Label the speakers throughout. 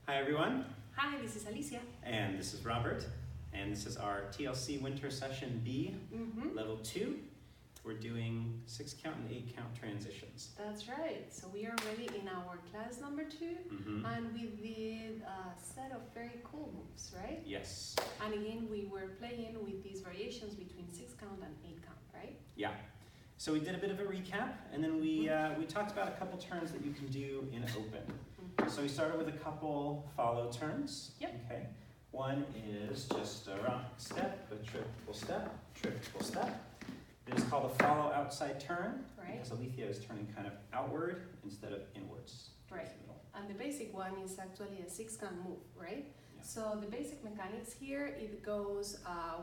Speaker 1: Hi everyone.
Speaker 2: Hi, this is Alicia.
Speaker 1: And this is Robert. And this is our TLC Winter Session B, Level 2. We're doing 6 count and 8 count transitions.
Speaker 2: That's right. So we are already in our class number 2. And we did a set of very cool moves, right?
Speaker 1: Yes.
Speaker 2: And again, we were playing with these variations between 6 count and 8 count, right?
Speaker 1: Yeah. So we did a bit of a recap, and then we talked about a couple turns that you can do in open. So we started with a couple follow turns.
Speaker 2: Yep.
Speaker 1: Okay. One is just a rock step, a triple step, triple step. It is called a follow outside turn,
Speaker 2: right?
Speaker 1: Because Alicia is turning kind of outward instead of inwards.
Speaker 2: Right. And the basic one is actually a 6 count move, right?
Speaker 1: Yeah.
Speaker 2: So the basic mechanics here, it goes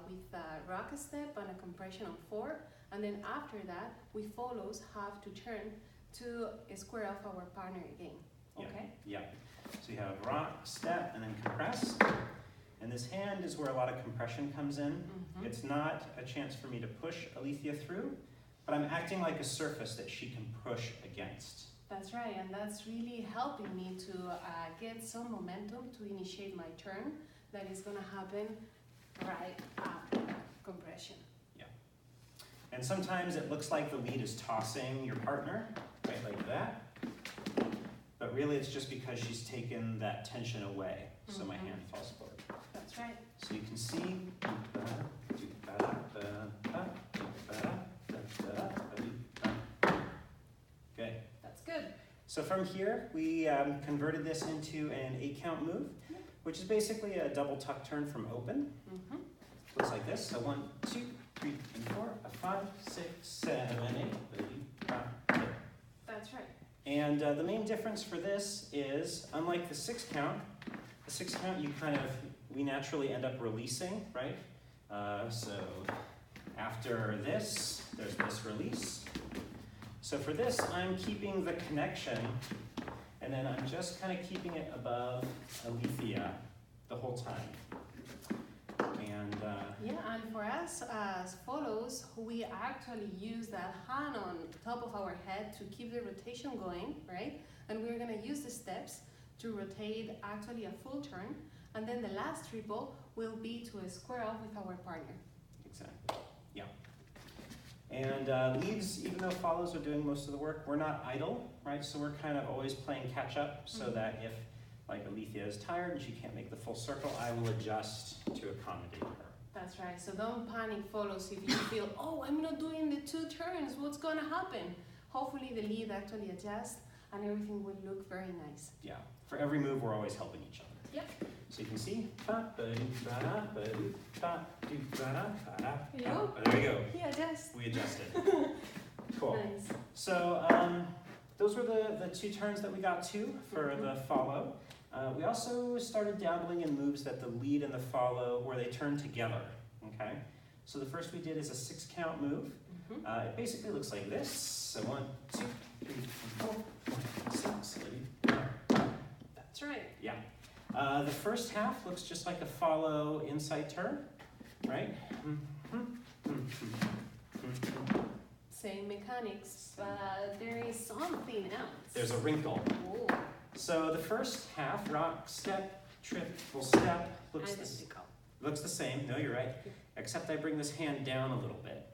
Speaker 2: with a rock step and a compression on 4. And then after that, we follows have to turn to square off our partner again. Okay?
Speaker 1: Yeah. So you have rock, step, and then compress. And this hand is where a lot of compression comes in. It's not a chance for me to push Alicia through, but I'm acting like a surface that she can push against.
Speaker 2: That's right, and that's really helping me to get some momentum to initiate my turn that is going to happen right after compression.
Speaker 1: Yeah. And sometimes it looks like the lead is tossing your partner, right, like that. But really it's just because she's taken that tension away, so my hand falls forward.
Speaker 2: That's right.
Speaker 1: So you can see, okay.
Speaker 2: That's good.
Speaker 1: So from here, we converted this into an 8 count move, which is basically a double tuck turn from open. Looks like this. So 1, 2, 3, and 4, a 5, 6, 7, 8,
Speaker 2: That's right.
Speaker 1: And the main difference for this is, unlike the 6 count we naturally end up releasing, right? So after this, there's this release. So for this, I'm keeping the connection, and then I'm just kind of keeping it above Alicia the whole time. And
Speaker 2: and for us as follows, we actually use that hand on top of our head to keep the rotation going, right? And we're gonna use the steps to rotate actually a full turn, and then the last triple will be to square off with our partner.
Speaker 1: Exactly, yeah. And leads, even though follows are doing most of the work, we're not idle, right? So we're kind of always playing catch up so that if like Alicia is tired and she can't make the full circle, I will adjust to accommodate her.
Speaker 2: That's right, so don't panic follows if you feel, oh, I'm not doing the 2 turns, what's gonna happen? Hopefully the lead actually adjusts and everything will look very nice.
Speaker 1: Yeah, for every move we're always helping each other.
Speaker 2: Yep.
Speaker 1: So you can see,
Speaker 2: There
Speaker 1: we go.
Speaker 2: Yeah, adjust.
Speaker 1: We adjusted. Cool.
Speaker 2: Nice.
Speaker 1: So those were the 2 turns that we got to for the follow. We also started dabbling in moves that the lead and the follow, where they turn together, okay? So the first we did is a 6 count move. It basically looks like this. So 1, 2, 3, 4, 5, 6, 7.
Speaker 2: That's right.
Speaker 1: Yeah. The first half looks just like a follow inside turn, right?
Speaker 2: Same mechanics, but there is something else.
Speaker 1: There's a wrinkle.
Speaker 2: Ooh.
Speaker 1: So the first half, rock, step, triple step, looks the same. No, you're right. Except I bring this hand down a little bit.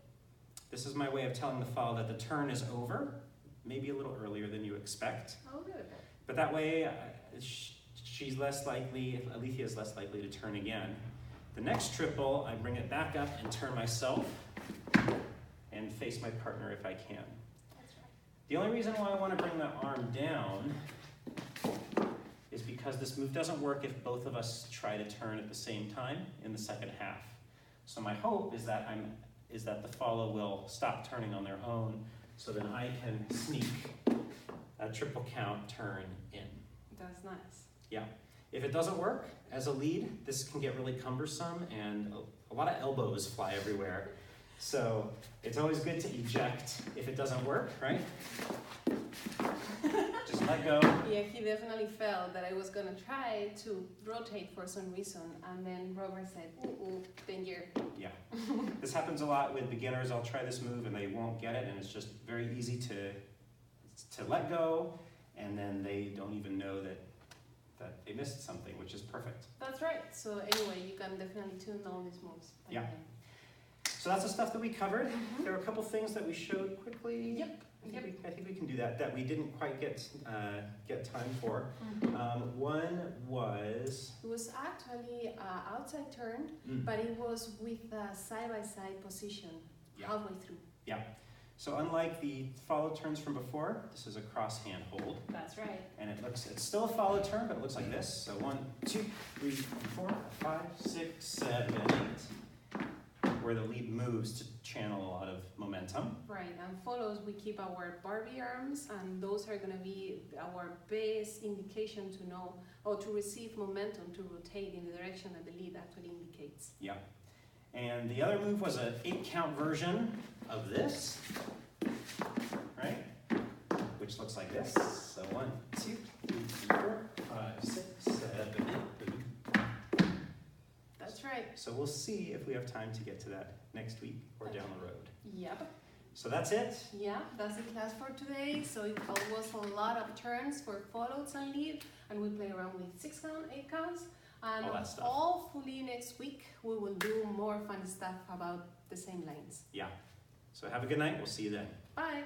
Speaker 1: This is my way of telling the follow that the turn is over, maybe a little earlier than you expect.
Speaker 2: Oh, good.
Speaker 1: But that way, she's less likely, Alicia is less likely to turn again. The next triple, I bring it back up and turn myself and face my partner if I can.
Speaker 2: That's right.
Speaker 1: The only reason why I want to bring the arm down is because this move doesn't work if both of us try to turn at the same time in the second half. So my hope is that the follow will stop turning on their own, so then I can sneak a triple count turn in.
Speaker 2: That's nice.
Speaker 1: Yeah. If it doesn't work as a lead, this can get really cumbersome and a lot of elbows fly everywhere. So it's always good to eject if it doesn't work, right? Just let go.
Speaker 2: Yeah, he definitely felt that I was gonna try to rotate for some reason, and then Robert said, ooh, danger.
Speaker 1: Yeah. This happens a lot with beginners. I'll try this move and they won't get it, and it's just very easy to let go, and then they don't even know that missed something, which is perfect.
Speaker 2: That's right. So anyway, you can definitely tune all these moves.
Speaker 1: Yeah. So that's the stuff that we covered.
Speaker 2: Mhm.
Speaker 1: There were a couple things that we showed quickly.
Speaker 2: Yep.
Speaker 1: I think we can do that we didn't quite get time for.
Speaker 2: Mhm.
Speaker 1: One was...
Speaker 2: It was actually outside turn,
Speaker 1: Mm.
Speaker 2: but it was with a side-by-side position
Speaker 1: Yeah.
Speaker 2: halfway through.
Speaker 1: So unlike the follow turns from before, this is a cross hand hold.
Speaker 2: That's right.
Speaker 1: And it's still a follow turn, but it looks like this. So 1, 2, 3, 4, 5, 6, 7, 8. Where the lead moves to channel a lot of momentum.
Speaker 2: Right, and follows, we keep our Barbie arms, and those are going to be our base indication to know, or to receive momentum to rotate in the direction that the lead actually indicates.
Speaker 1: Yeah. And the other move was an 8-count version of this, right? Which looks like this. So 1, 2, 3, 4, 5, 6, 7, 8.
Speaker 2: That's right.
Speaker 1: So we'll see if we have time to get to that next week or down the road.
Speaker 2: Yep.
Speaker 1: So that's it.
Speaker 2: Yeah, that's the class for today. So it was a lot of turns for follows and lead, and we play around with 6 count, 8 counts. And
Speaker 1: All that stuff.
Speaker 2: hopefully next week we will do more fun stuff about the same lines.
Speaker 1: Yeah. So have a good night. We'll see you then.
Speaker 2: Bye.